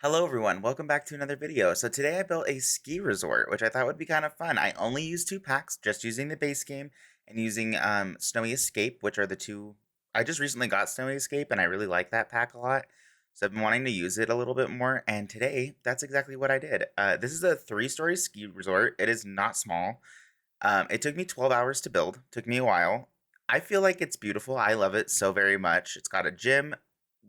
Hello everyone, welcome back to another video. So today I built a ski resort, which I thought would be kind of fun. I only used two packs, just using the base game and using Snowy Escape, which are the two. I just recently got Snowy Escape and I really like that pack a lot. So I've been wanting to use it a little bit more, and today that's exactly what I did. This is a three-story ski resort. It is not small. It took me 12 hours to build, took me a while. I feel like it's beautiful. I love it so very much. It's got a gym.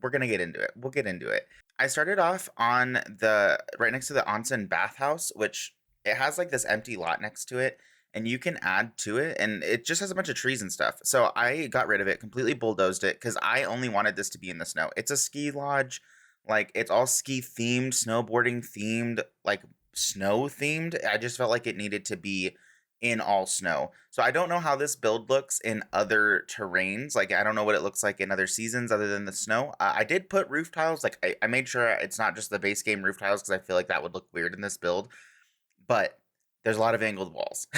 We're gonna get into it. We'll get into it. I started off on the right next to the onsen bathhouse, which it has like this empty lot next to it, and you can add to it, and it just has a bunch of trees and stuff. So I got rid of it, completely bulldozed it, because I only wanted this to be in the snow. It's a ski lodge, like it's all ski themed, snowboarding themed, like snow themed. I just felt like it needed to be in all snow. So I don't know how this build looks in other terrains. Like I don't know what it looks like in other seasons other than the snow. I did put roof tiles. Like I made sure it's not just the base game roof tiles because I feel like that would look weird in this build. But there's a lot of angled walls.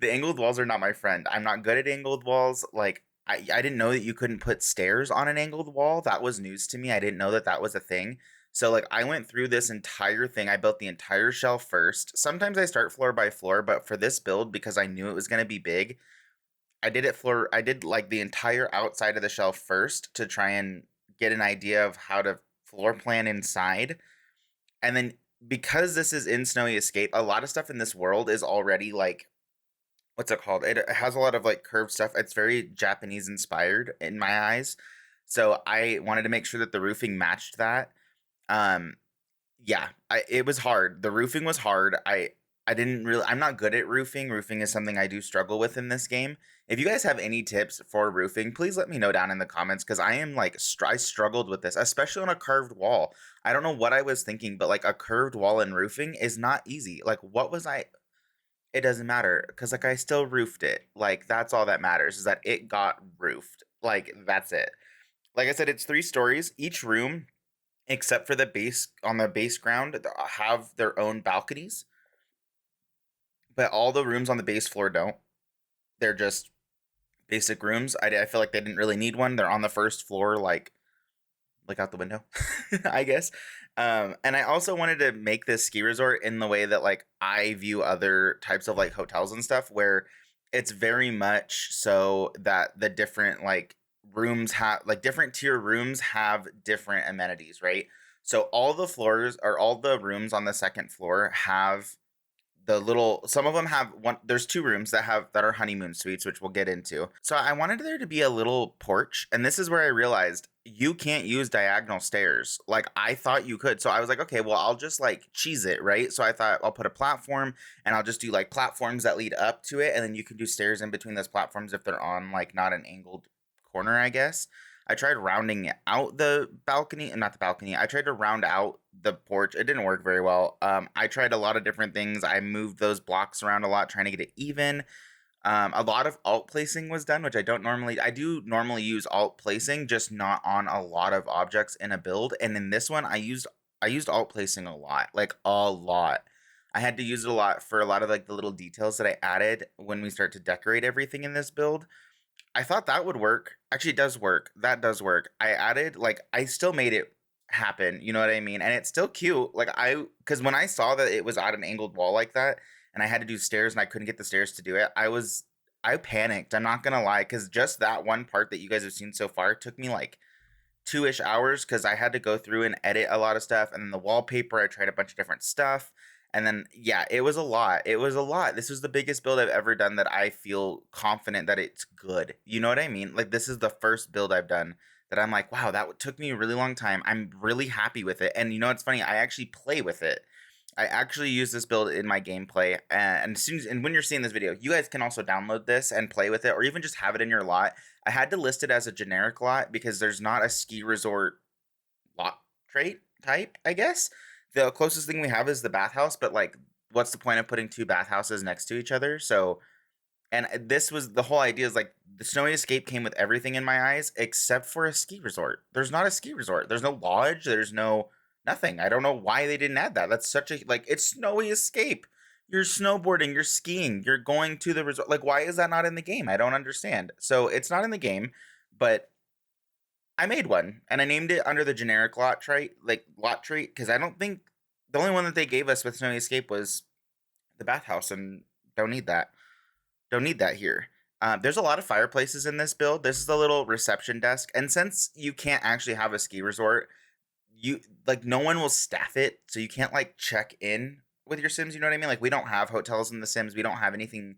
The angled walls are not my friend. I'm not good at angled walls. Like I didn't know that you couldn't put stairs on an angled wall. That was news to me. I didn't know that that was a thing. So like I went through this entire thing. I built the entire shelf first. Sometimes I start floor by floor, but for this build, because I knew it was going to be big, I did like the entire outside of the shelf first to try and get an idea of how to floor plan inside. And then because this is in Snowy Escape, a lot of stuff in this world is already like, what's it called? It has a lot of like curved stuff. It's very Japanese inspired in my eyes. So I wanted to make sure that the roofing matched that. Um, yeah, it was hard. The roofing was hard. I didn't really. I'm not good at roofing. Roofing is something I do struggle with in this game. If you guys have any tips for roofing, please let me know down in the comments because I am like I struggled with this, especially on a curved wall. I don't know what I was thinking, but like a curved wall and roofing is not easy. Like what was I? It doesn't matter because like I still roofed it. Like that's all that matters is that it got roofed. Like that's it. Like I said, it's three stories. Each room except for the base on the base ground have their own balconies, but all the rooms on the base floor don't. They're just basic rooms. I feel like they didn't really need one. They're on the first floor, like out the window, I guess. And I also wanted to make this ski resort in the way that like I view other types of like hotels and stuff, where it's very much so that the different like rooms have like different tier rooms have different amenities, right? So all the floors or all the rooms on the second floor have the little some of them have one there's two rooms that are honeymoon suites, which we'll get into. So I wanted there to be a little porch, and this is where I realized you can't use diagonal stairs like I thought you could. So I was like, okay, well, I'll just like cheese it, right? So I thought I'll put a platform and I'll just do like platforms that lead up to it, and then you can do stairs in between those platforms if they're on like not an angled corner, I guess. I tried rounding out the balcony, not the balcony. I tried to round out the porch. It didn't work very well. I tried a lot of different things. I moved those blocks around a lot, trying to get it even. A lot of alt placing was done, which I don't normally. I do normally use alt placing, just not on a lot of objects in a build. And in this one, I used alt placing a lot, like a lot. I had to use it a lot for a lot of like the little details that I added when we start to decorate everything in this build. I thought that would work. Actually, it does work. That does work. I added like I still made it happen. You know what I mean? And it's still cute. Like because when I saw that it was at an angled wall like that, and I had to do stairs and I couldn't get the stairs to do it, I panicked. I'm not gonna lie, because just that one part that you guys have seen so far took me like 2-ish hours because I had to go through and edit a lot of stuff, and then the wallpaper. I tried a bunch of different stuff. And then, yeah, it was a lot. It was a lot. This was the biggest build I've ever done that I feel confident that it's good. You know what I mean? Like, this is the first build I've done that I'm like, wow, that took me a really long time. I'm really happy with it. And you know what's funny? I actually play with it. I actually use this build in my gameplay. And as soon as, and when you're seeing this video, you guys can also download this and play with it, or even just have it in your lot. I had to list it as a generic lot because there's not a ski resort lot trait type, I guess. The closest thing we have is the bathhouse, but like, what's the point of putting two bathhouses next to each other? So, and this was the whole idea is like the Snowy Escape came with everything in my eyes except for a ski resort. There's not a ski resort. There's no lodge. There's no nothing. I don't know why they didn't add that. That's such a like it's Snowy Escape. You're snowboarding, you're skiing, you're going to the resort. Like, why is that not in the game? I don't understand. So it's not in the game, but I made one and I named it under the generic lot trait, because I don't think the only one that they gave us with Snowy Escape was the bathhouse, and don't need that. Don't need that here. There's a lot of fireplaces in this build. This is the little reception desk, and since you can't actually have a ski resort, you like no one will staff it, so you can't like check in with your Sims. You know what I mean? Like we don't have hotels in the Sims. We don't have anything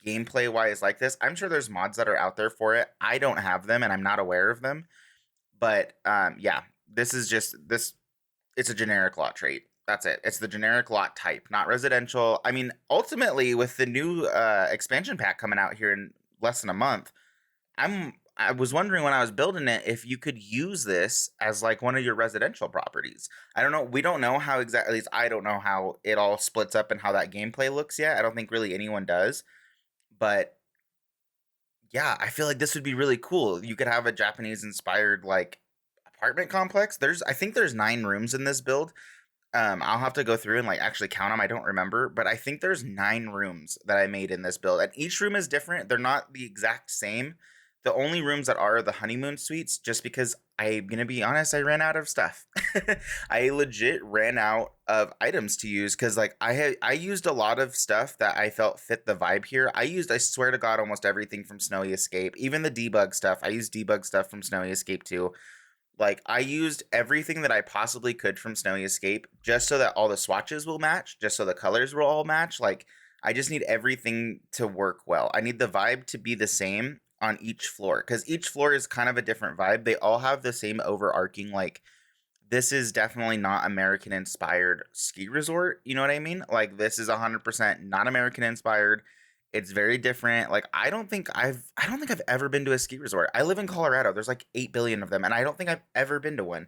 gameplay wise like this. I'm sure there's mods that are out there for it. I don't have them, and I'm not aware of them. But yeah, this is just this. It's a generic lot trait. That's it. It's the generic lot type, not residential. I mean, ultimately, with the new expansion pack coming out here in less than a month, I was wondering when I was building it if you could use this as like one of your residential properties. I don't know. We don't know how exactly. At least I don't know how it all splits up and how that gameplay looks yet. I don't think really anyone does. But yeah, I feel like this would be really cool. You could have a Japanese inspired like apartment complex. I think there's 9 rooms in this build. I'll have to go through and like actually count them. I don't remember, but I think there's 9 rooms that I made in this build, and each room is different. They're not the exact same. The only rooms that are the honeymoon suites, just because I'm gonna be honest, I ran out of stuff. I legit ran out of items to use because like I used a lot of stuff that I felt fit the vibe here. I swear to God, almost everything from Snowy Escape, even the debug stuff. I used debug stuff from Snowy Escape too. Like I used everything that I possibly could from Snowy Escape just so that all the swatches will match, just so the colors will all match. Like I just need everything to work well. I need the vibe to be the same on each floor because each floor is kind of a different vibe. They all have the same overarching like this is definitely not American inspired ski resort. You know what I mean? Like this is 100% not American inspired. It's very different. Like I don't think I've ever been to a ski resort. I live in Colorado. There's like 8 billion of them and I don't think I've ever been to one.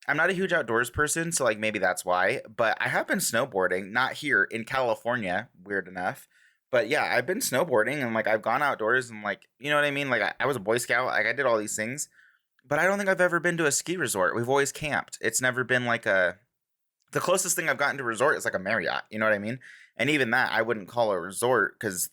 I'm not a huge outdoors person, so like maybe that's why, but I have been snowboarding, not here in California, weird enough. But yeah, I've been snowboarding and like I've gone outdoors and like, you know what I mean? Like I was a Boy Scout, like I did all these things, but I don't think I've ever been to a ski resort. We've always camped. It's never been like the closest thing I've gotten to a resort is like a Marriott, you know what I mean? And even that I wouldn't call a resort because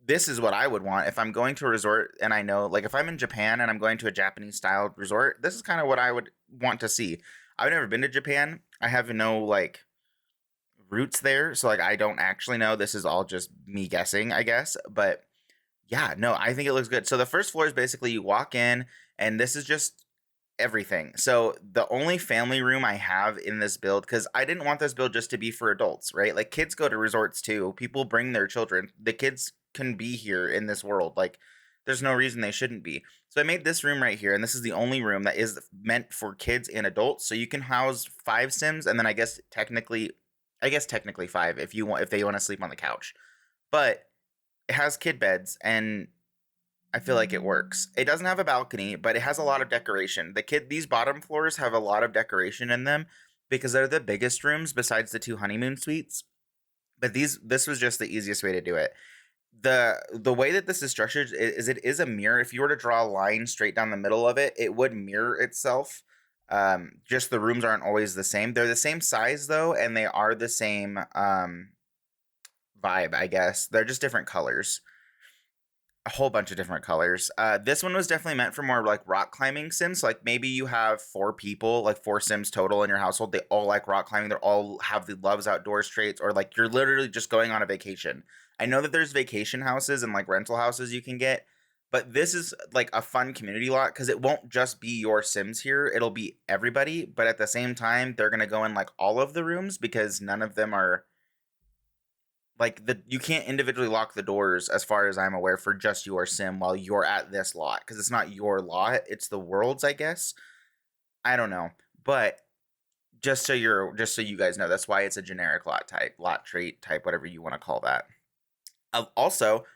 this is what I would want if I'm going to a resort and I know, like, if I'm in Japan and I'm going to a Japanese style resort, this is kind of what I would want to see. I've never been to Japan. I have no, like, roots there. So, like, I don't actually know. This is all just me guessing, I guess. But yeah, no, I think it looks good. So, the first floor is basically you walk in and this is just everything. So the only family room I have in this build, because I didn't want this build just to be for adults, right? Like kids go to resorts too. People bring their children. The kids can be here in this world. Like there's no reason they shouldn't be. So I made this room right here, and this is the only room that is meant for kids and adults. So you can house 5 Sims, and then I guess technically 5 if they want to sleep on the couch. But it has kid beds and I feel like it works. It doesn't have a balcony, but it has a lot of decoration. These bottom floors have a lot of decoration in them because they're the biggest rooms besides the 2 honeymoon suites. But this was just the easiest way to do it. The way that this is structured is it is a mirror. If you were to draw a line straight down the middle of it, it would mirror itself. Just the rooms aren't always the same. They're the same size though, and they are the same vibe, I guess. They're just different colors, a whole bunch of different colors. This one was definitely meant for more like rock climbing sims. So, like maybe you have 4 people, like 4 Sims total in your household. They all like rock climbing. They all have the loves outdoors traits, or like you're literally just going on a vacation. I know that there's vacation houses and like rental houses you can get, but this is like a fun community lot because it won't just be your Sims here. It'll be everybody, but at the same time, they're gonna go in like all of the rooms because none of them are like you can't individually lock the doors as far as I'm aware for just your sim while you're at this lot because it's not your lot, it's the world's, I guess. I don't know, but just so you guys know, that's why it's a generic lot trait type, whatever you want to call that. Also,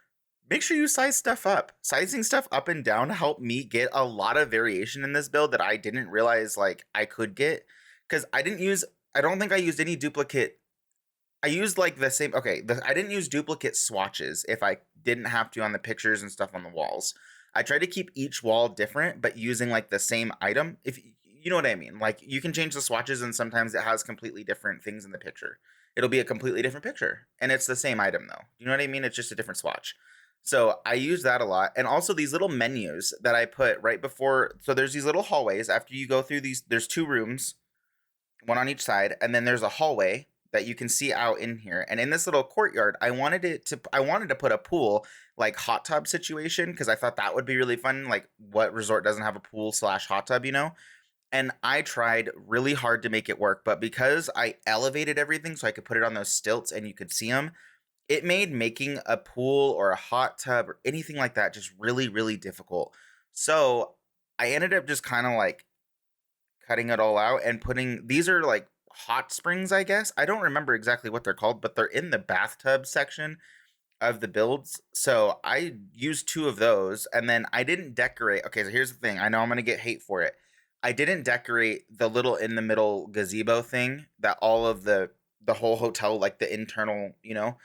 make sure you size stuff up. Sizing stuff up and down helped me get a lot of variation in this build that I didn't realize like I could get because I don't think I used any duplicate. I used like the same. Okay, I didn't use duplicate swatches if I didn't have to on the pictures and stuff on the walls. I tried to keep each wall different, but using like the same item. If you know what I mean, like you can change the swatches, and sometimes it has completely different things in the picture. It'll be a completely different picture, and it's the same item though. You know what I mean? It's just a different swatch. So I use that a lot. And also these little menus that I put right before. So there's these little hallways. After you go through these, there's two rooms, one on each side, and then there's a hallway that you can see out in here. And in this little courtyard, I wanted to put a pool, like hot tub situation, because I thought that would be really fun. Like, what resort doesn't have a pool slash hot tub, you know? And I tried really hard to make it work, but because I elevated everything so I could put it on those stilts and you could see them, it made making a pool or a hot tub or anything like that just really, really difficult. So I ended up just kind of like cutting it all out and putting these are like hot springs, I guess. I don't remember exactly what they're called, but they're in the bathtub section of the builds. So I used two of those and then I didn't decorate. Okay, so here's the thing. I know I'm going to get hate for it. I didn't decorate the little in the middle gazebo thing that all of the whole hotel, like the internal, you know,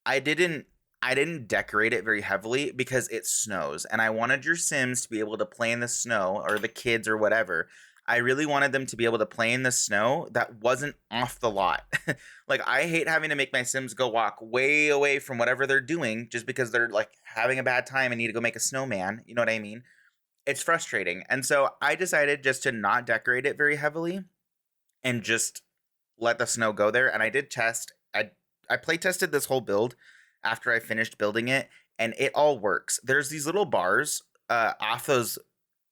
I didn't I didn't decorate it very heavily because it snows and I wanted your Sims to be able to play in the snow, or the kids or whatever. I really wanted them to be able to play in the snow that wasn't off the lot. Like, I hate having to make my Sims go walk way away from whatever they're doing just because they're like having a bad time and need to go make a snowman. You know what I mean? It's frustrating. And so I decided just to not decorate it very heavily and just let the snow go there. And I did test. I play tested this whole build after I finished building it, and it all works. There's these little bars off those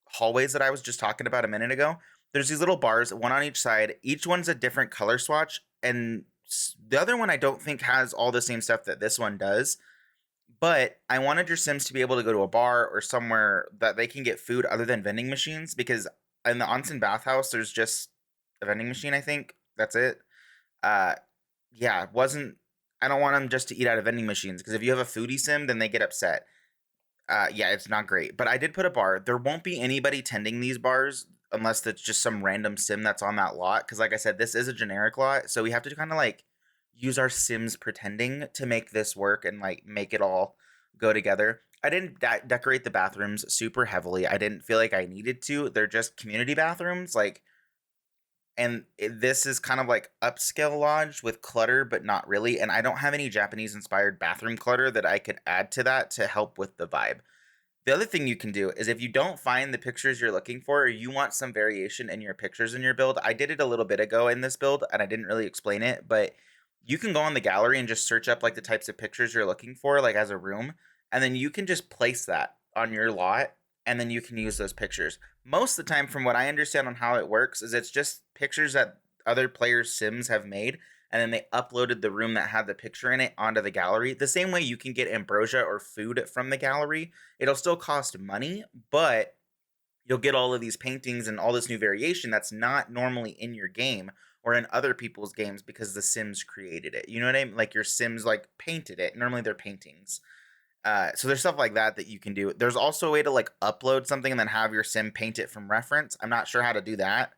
hallways that I was just talking about a minute ago. There's these little bars, one on each side. Each one's a different color swatch, and the other one I don't think has all the same stuff that this one does. But I wanted your Sims to be able to go to a bar or somewhere that they can get food other than vending machines, because in the onsen bathhouse there's just a vending machine. I think that's it. Uh, yeah, it wasn't. I don't want them just to eat out of vending machines, because if you have a foodie sim, then they get upset. Yeah, it's not great. But I did put a bar. There won't be anybody tending these bars unless it's just some random sim that's on that lot. Because, like I said, this is a generic lot, so we have to kind of like use our Sims pretending to make this work and like make it all go together. I didn't decorate the bathrooms super heavily. I didn't feel like I needed to. They're just community bathrooms, like, and this is kind of like upscale lodge with clutter, but not really. And I don't have any Japanese inspired bathroom clutter that I could add to that to help with the vibe. The other thing you can do is, if you don't find the pictures you're looking for, or you want some variation in your pictures in your build, I did it a little bit ago in this build and I didn't really explain it, but you can go on the gallery and just search up like the types of pictures you're looking for, like as a room, and then you can just place that on your lot and then you can use those pictures. Most of the time, from what I understand on how it works, is it's just pictures that other players' Sims have made, and then they uploaded the room that had the picture in it onto the gallery. The same way you can get ambrosia or food from the gallery. It'll still cost money, but you'll get all of these paintings and all this new variation that's not normally in your game or in other people's games because the Sims created it. You know what I mean? Like, your Sims like painted it. Normally they're paintings. So there's stuff like that that you can do. There's also a way to like upload something and then have your sim paint it from reference. I'm not sure how to do that.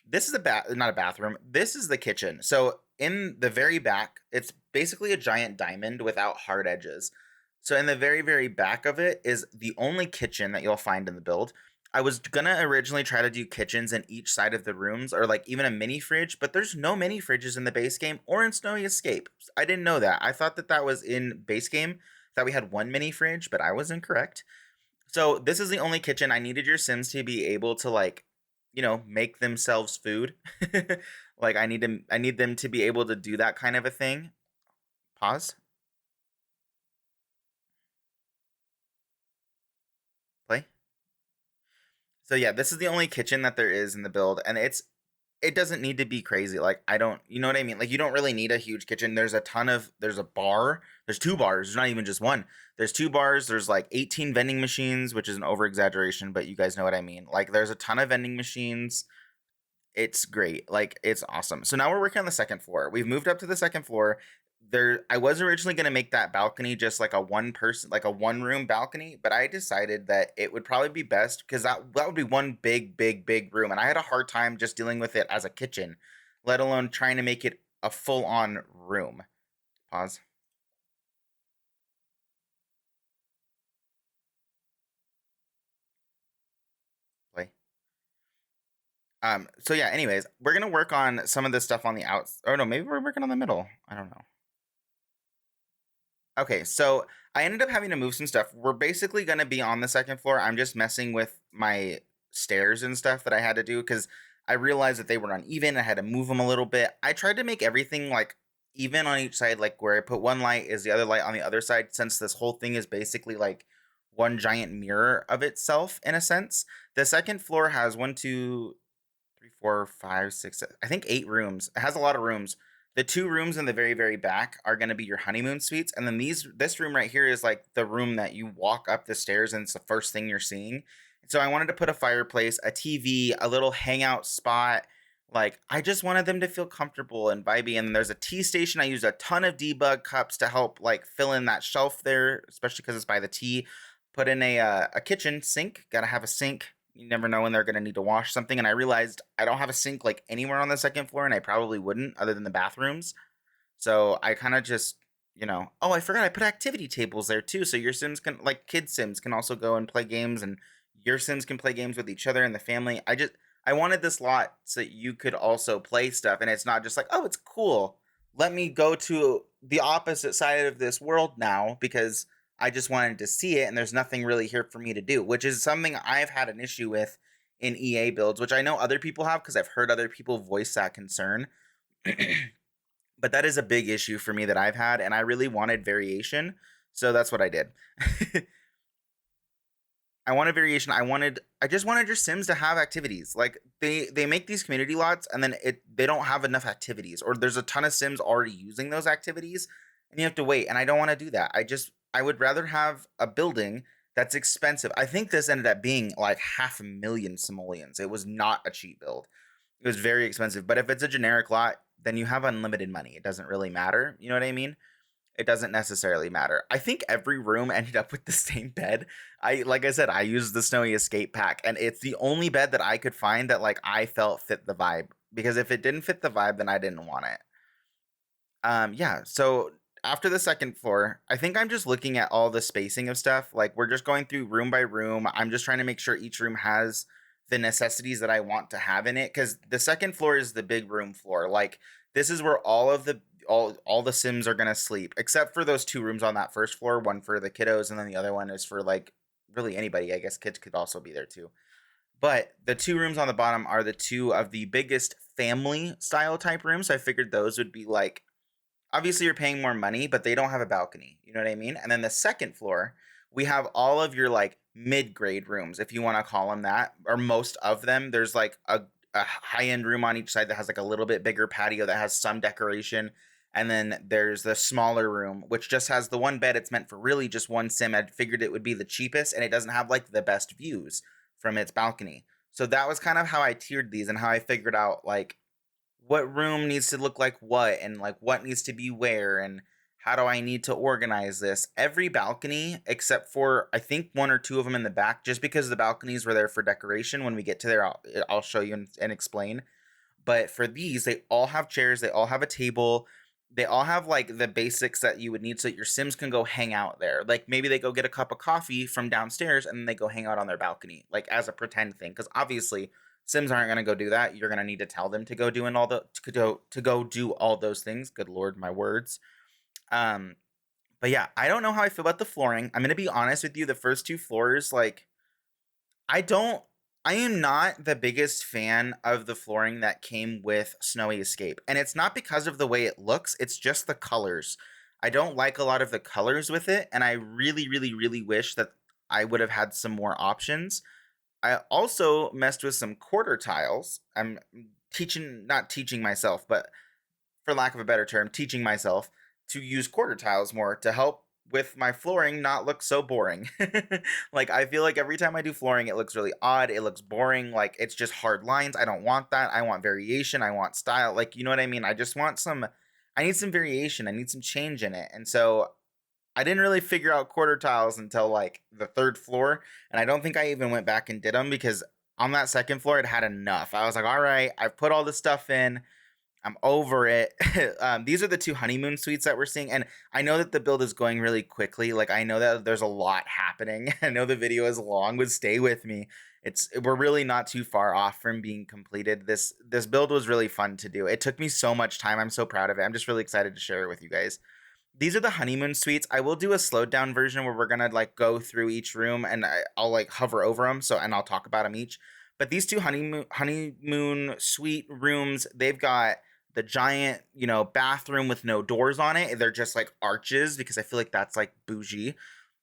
This is a not a bathroom. This is the kitchen. So in the very back, it's basically a giant diamond without hard edges. So in the very, very back of it is the only kitchen that you'll find in the build. I was gonna originally try to do kitchens in each side of the rooms, or like even a mini fridge, but there's no mini fridges in the base game or in Snowy Escape. I didn't know that. I thought that that was in base game, that we had one mini fridge, but I was incorrect. So this is the only kitchen. I needed your Sims to be able to like, make themselves food. Like, I need them to be able to do that kind of a thing. Pause. Play. So yeah, this is the only kitchen that there is in the build, and it doesn't need to be crazy. Like, I don't, you know what I mean? Like, you don't really need a huge kitchen. There's a bar. There's two bars. There's not even just one. There's two bars. There's like 18 vending machines, which is an over exaggeration, but you guys know what I mean. Like, there's a ton of vending machines. It's great. Like, it's awesome. So now we're working on the second floor. We've moved up to the second floor. I was originally going to make that balcony just like a one person, like a one room balcony, but I decided that it would probably be best because that would be one big, big, big room, and I had a hard time just dealing with it as a kitchen, let alone trying to make it a full on room. Pause. Play. So yeah, anyways, we're gonna work on some of this stuff on the outs. Oh no, maybe we're working on the middle. I don't know. Okay, so I ended up having to move some stuff. We're basically going to be on the second floor. I'm just messing with my stairs and stuff that I had to do because I realized that they were uneven. I had to move them a little bit. I tried to make everything like even on each side, like where I put one light is the other light on the other side, since this whole thing is basically like one giant mirror of itself in a sense. The second floor has one, two, three, four, five, six, I think 8 rooms. It has a lot of rooms. The 2 rooms in the very, very back are going to be your honeymoon suites, and then this room right here is like the room that you walk up the stairs and it's the first thing you're seeing. So I wanted to put a fireplace, a TV, a little hangout spot. Like I just wanted them to feel comfortable and vibey. And there's a tea station. I used a ton of debug cups to help like fill in that shelf there, especially because it's by the tea. Put in a kitchen sink. Got to have a sink. You never know when they're going to need to wash something. And I realized I don't have a sink like anywhere on the second floor, and I probably wouldn't other than the bathrooms. So I kind of just, oh, I forgot I put activity tables there too. So your Sims can, like kid Sims, can also go and play games, and your Sims can play games with each other and the family. I wanted this lot so that you could also play stuff, and it's not just like, oh, it's cool. Let me go to the opposite side of this world now because I just wanted to see it, and there's nothing really here for me to do, which is something I've had an issue with in EA builds, which I know other people have because I've heard other people voice that concern. But that is a big issue for me that I've had, and I really wanted variation, so that's what I did. I wanted variation. I just wanted your Sims to have activities. Like they make these community lots and then they don't have enough activities, or there's a ton of Sims already using those activities and you have to wait, and I don't want to do that. I would rather have a building that's expensive. I think this ended up being like 500,000 simoleons. It was not a cheap build. It was very expensive, but if it's a generic lot, then you have unlimited money. It doesn't really matter. You know what I mean? It doesn't necessarily matter. I think every room ended up with the same bed. Like I said, I used the Snowy Escape pack, and it's the only bed that I could find that like I felt fit the vibe. Because if it didn't fit the vibe, then I didn't want it. Yeah. So after the second floor, I think I'm just looking at all the spacing of stuff. Like we're just going through room by room. I'm just trying to make sure each room has the necessities that I want to have in it. Because the second floor is the big room floor. Like this is where all the Sims are gonna sleep, except for those 2 rooms on that first floor. One for the kiddos, and then the other one is for like really anybody. I guess kids could also be there too. But the 2 rooms on the bottom are the two of the biggest family style type rooms. So I figured those would be like, obviously you're paying more money, but they don't have a balcony. You know what I mean? And then the second floor, we have all of your like mid-grade rooms, if you want to call them that, or most of them. There's like a high-end room on each side that has like a little bit bigger patio that has some decoration. And then there's the smaller room, which just has the one bed. It's meant for really just one sim. I figured it would be the cheapest, and it doesn't have like the best views from its balcony. So that was kind of how I tiered these and how I figured out like what room needs to look like what, and like what needs to be where, and how do I need to organize this. Every balcony except for I think 1 or 2 of them in the back, just because the balconies were there for decoration. When we get to there, I'll show you and explain. But for these, they all have chairs, they all have a table, they all have like the basics that you would need so that your Sims can go hang out there. Like maybe they go get a cup of coffee from downstairs and then they go hang out on their balcony, like as a pretend thing. Because obviously, Sims aren't going to go do that. You're going to need to tell them to go doing all the to go do all those things. Good lord, my words. Um, but yeah, I don't know how I feel about the flooring. I'm going to be honest with you. The first 2 floors, like I don't I am not the biggest fan of the flooring that came with Snowy Escape. And it's not because of the way it looks, it's just the colors. I don't like a lot of the colors with it, and I really really really wish that I would have had some more options. I also messed with some quarter tiles. I'm teaching not teaching myself, but for lack of a better term, teaching myself to use quarter tiles more to help with my flooring not look so boring. Like I feel like every time I do flooring it looks really odd, it looks boring, like it's just hard lines. I don't want that. I want variation, I want style. Like you know what I mean? I need some variation. I need some change in it. And so I didn't really figure out quarter tiles until like the third floor, and I don't think I even went back and did them because on that second floor it had enough. I was like, all right, I've put all this stuff in. I'm over it. These are the 2 honeymoon suites that we're seeing, and I know that the build is going really quickly. Like I know that there's a lot happening. I know the video is long, but stay with me. We're really not too far off from being completed. This build was really fun to do. It took me so much time. I'm so proud of it. I'm just really excited to share it with you guys. These are the honeymoon suites. I will do a slowed down version where we're gonna like go through each room and I'll like hover over them. So and I'll talk about them each. But these two honeymoon suite rooms, they've got the giant, bathroom with no doors on it. They're just like arches because I feel like that's like bougie.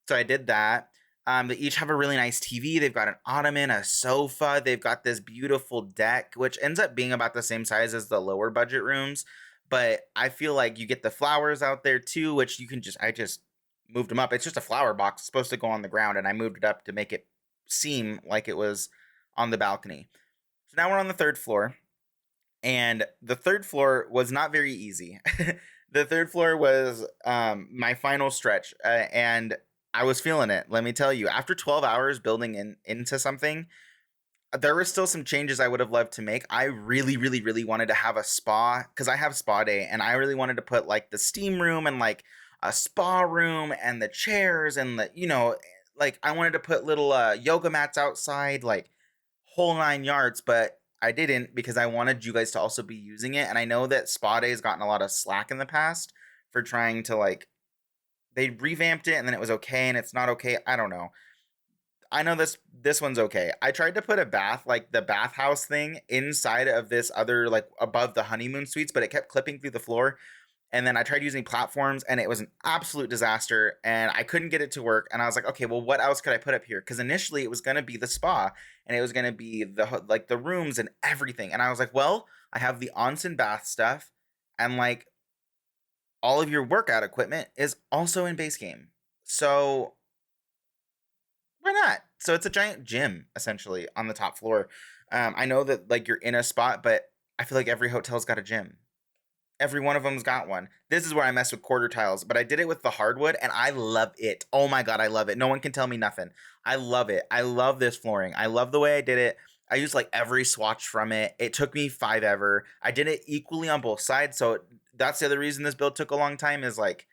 So I did that. They each have a really nice TV. They've got an ottoman, a sofa. They've got this beautiful deck, which ends up being about the same size as the lower budget rooms. But I feel like you get the flowers out there too, which I just moved them up. It's just a flower box. It's supposed to go on the ground, and I moved it up to make it seem like it was on the balcony. So now we're on the third floor, and the third floor was not very easy. The third floor was my final stretch, and I was feeling it. Let me tell you, after 12 hours building into something, there were still some changes I would have loved to make. I really, really, really wanted to have a spa because I have spa day, and I really wanted to put like the steam room and like a spa room and the chairs and like I wanted to put little yoga mats outside, like whole 9 yards, but I didn't because I wanted you guys to also be using it. And I know that spa day has gotten a lot of slack in the past for trying to like they revamped it and then it was okay and it's not okay. I don't know. I know this one's okay. I tried to put a bath, like the bathhouse thing, inside of this other like above the honeymoon suites, but it kept clipping through the floor. And then I tried using platforms and it was an absolute disaster and I couldn't get it to work. And I was like, okay, well, what else could I put up here? Because initially it was going to be the spa and it was going to be the rooms and everything. And I was like, well, I have the onsen bath stuff and like all of your workout equipment is also in base game. So why not? So it's a giant gym essentially on the top floor. I know that like you're in a spot, but I feel like every hotel's got a gym. Every one of them's got one. This is where I mess with quarter tiles, but I did it with the hardwood and I love it. Oh my god, I love it. No one can tell me nothing. I love it. I love this flooring. I love the way I did it. I used like every swatch from it. It took me 5 ever. I did it equally on both sides, so that's the other reason this build took a long time is like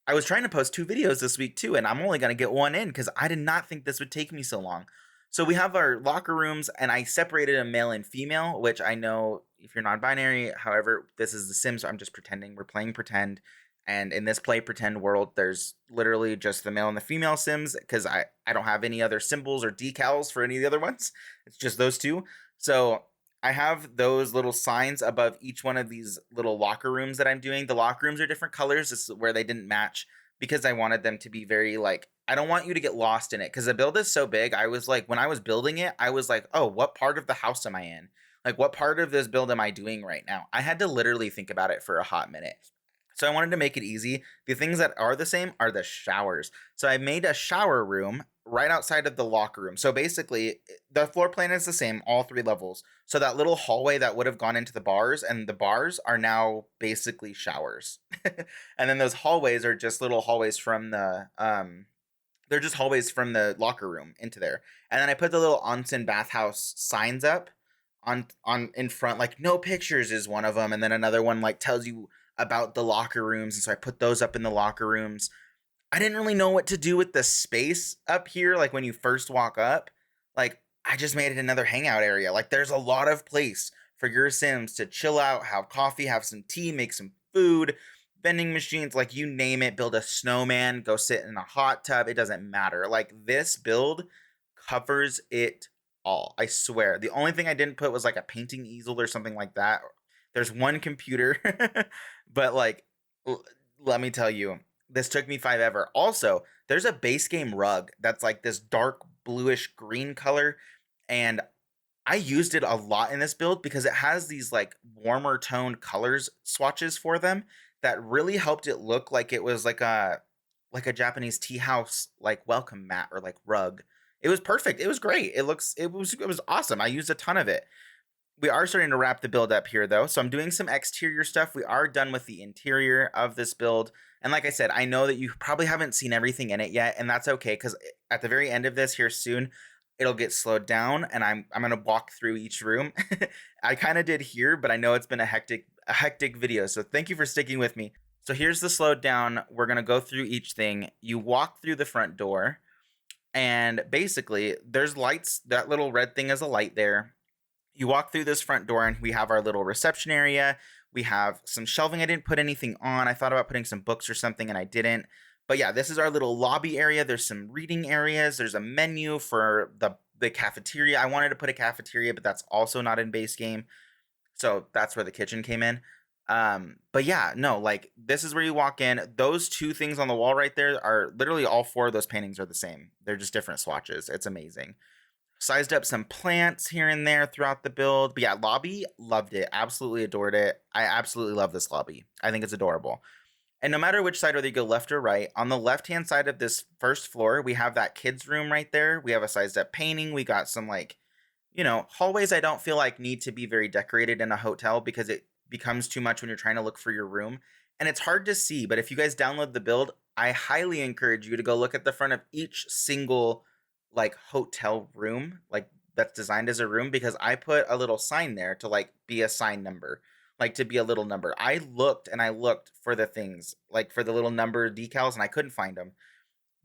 I was trying to post 2 videos this week too, and I'm only gonna get one in because I did not think this would take me so long. So we have our locker rooms, and I separated a male and female, which I know if you're non-binary. However, this is The Sims, so I'm just pretending. We're playing pretend, and in this play pretend world, there's literally just the male and the female Sims because I don't have any other symbols or decals for any of the other ones. It's just those two. So I have those little signs above each one of these little locker rooms that I'm doing. The locker rooms are different colors. This is where they didn't match because I wanted them to be very like I don't want you to get lost in it because the build is so big. I was like when I was building it, I was like, "Oh, what part of the house am I in? Like what part of this build am I doing right now?" I had to literally think about it for a hot minute. So I wanted to make it easy. The things that are the same are the showers. So I made a shower room right outside of the locker room. So basically, the floor plan is the same, all 3 levels. So that little hallway that would have gone into the bars, and the bars are now basically showers. And then those hallways are just little hallways from the they're just hallways from the locker room into there. And then I put the little onsen bathhouse signs up on in front, like no pictures is one of them, and then another one like tells you about the locker rooms, and so I put those up in the locker rooms. I didn't really know what to do with the space up here, like when you first walk up. Like I just made it another hangout area. Like there's a lot of place for your Sims to chill out, have coffee, have some tea, make some food, vending machines, like you name it, build a snowman, go sit in a hot tub. It doesn't matter. Like this build covers it all. I swear. The only thing I didn't put was like a painting easel or something like that. There's one computer, but like, let me tell you, this took me 5 ever. Also, there's a base game rug that's like this dark bluish green color, and I used it a lot in this build because it has these like warmer toned colors swatches for them that really helped it look like it was like a Japanese tea house like welcome mat or like rug. It was perfect. It was great. It was awesome. I used a ton of it. We are starting to wrap the build up here though. So I'm doing some exterior stuff. We are done with the interior of this build. And like I said, I know that you probably haven't seen everything in it yet, and that's okay because at the very end of this here soon, it'll get slowed down and I'm gonna walk through each room. I kind of did here, but I know it's been a hectic video. So thank you for sticking with me. So here's the slowed down. We're gonna go through each thing. You walk through the front door, and basically there's lights. That little red thing is a light there. You walk through this front door and we have our little reception area. We have some shelving. I didn't put anything on. I thought about putting some books or something and I didn't. But yeah, this is our little lobby area. There's some reading areas. There's a menu for the cafeteria. I wanted to put a cafeteria, but that's also not in base game. So that's where the kitchen came in. But yeah, no, like this is where you walk in. Those two things on the wall right there are literally all four of those paintings are the same. They're just different swatches. It's amazing. Sized up some plants here and there throughout the build. But yeah, lobby, loved it. Absolutely adored it. I absolutely love this lobby. I think it's adorable. And no matter which side, whether you go left or right, on the left-hand side of this first floor, we have that kids' room right there. We have a sized up painting. We got some like, hallways I don't feel like need to be very decorated in a hotel because it becomes too much when you're trying to look for your room. And it's hard to see, but if you guys download the build, I highly encourage you to go look at the front of each single like hotel room, like that's designed as a room, because I put a little sign there to like be a sign number, like to be a little number. I looked and I looked for the things, like for the little number decals, and I couldn't find them.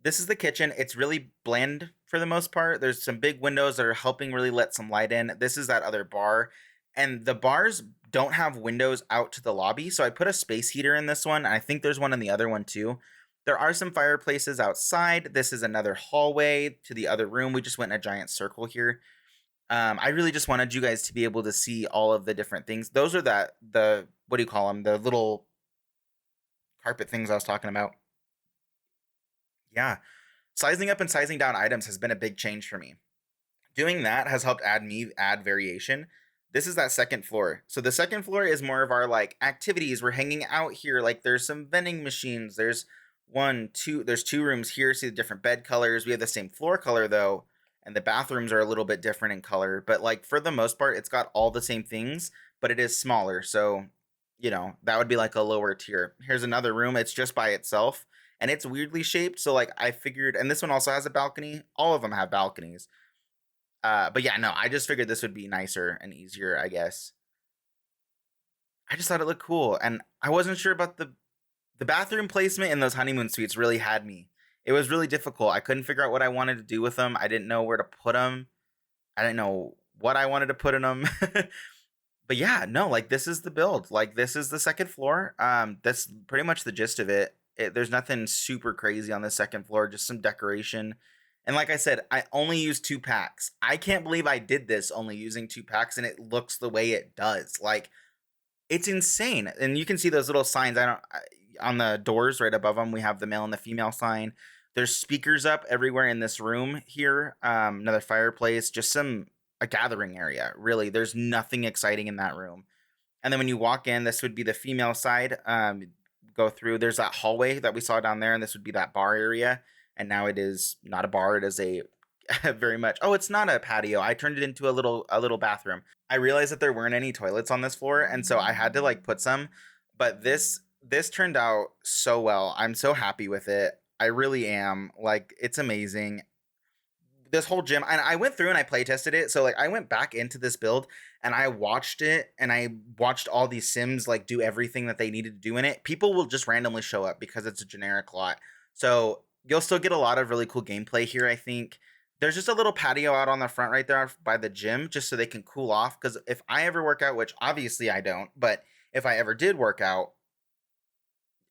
This is the kitchen. It's really bland for the most part. There's some big windows that are helping really let some light in. This is that other bar. And the bars don't have windows out to the lobby. So I put a space heater in this one. And I think there's one in the other one too. There are some fireplaces outside. This is another hallway to the other room. We just went in a giant circle here. I really just wanted you guys to be able to see all of the different things. Those are what do you call them? The little carpet things I was talking about. Yeah. Sizing up and sizing down items has been a big change for me. Doing that has helped add variation. This is that second floor. So the second floor is more of our like activities. We're hanging out here. Like there's some vending machines. There's there's two rooms here. See the different bed colors. We have the same floor color though. And the bathrooms are a little bit different in color. But like for the most part, it's got all the same things, but it is smaller. So, that would be like a lower tier. Here's another room. It's just by itself and it's weirdly shaped. So like I figured, and this one also has a balcony. All of them have balconies. But yeah, no, I just figured this would be nicer and easier, I guess. I just thought it looked cool, and I wasn't sure about the bathroom placement in those honeymoon suites. Really had me. It was really difficult. I couldn't figure out what I wanted to do with them. I didn't know where to put them. I didn't know what I wanted to put in them. But yeah, no, like this is the build. Like this is the second floor. That's pretty much the gist of it. There's nothing super crazy on the second floor. Just some decoration. And like I said, I only used 2 packs. I can't believe I did this only using 2 packs and it looks the way it does. Like it's insane. And you can see those little signs. On the doors right above them, we have the male and the female sign. There's speakers up everywhere in this room here. Another fireplace, just a gathering area. Really, there's nothing exciting in that room. And then when you walk in, this would be the female side. Go through. There's that hallway that we saw down there, and this would be that bar area. And now it is not a bar; it is a very much. Oh, it's not a patio. I turned it into a little bathroom. I realized that there weren't any toilets on this floor, and so I had to like put some. But this turned out so well. I'm so happy with it. I really am. Like it's amazing. This whole gym, and I went through and I play tested it. So like I went back into this build and I watched it and I watched all these sims like do everything that they needed to do in it. People will just randomly show up because it's a generic lot. So you'll still get a lot of really cool gameplay here, I think. There's just a little patio out on the front right there by the gym just so they can cool off. Because if I ever work out, which obviously I don't, but if I ever did work out,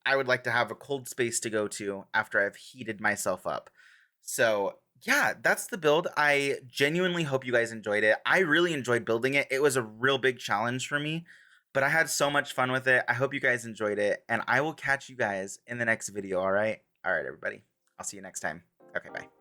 I would like to have a cold space to go to after I've heated myself up. So, yeah, that's the build. I genuinely hope you guys enjoyed it. I really enjoyed building it. It was a real big challenge for me, but I had so much fun with it. I hope you guys enjoyed it, and I will catch you guys in the next video, all right? All right, everybody. I'll see you next time. Okay, bye.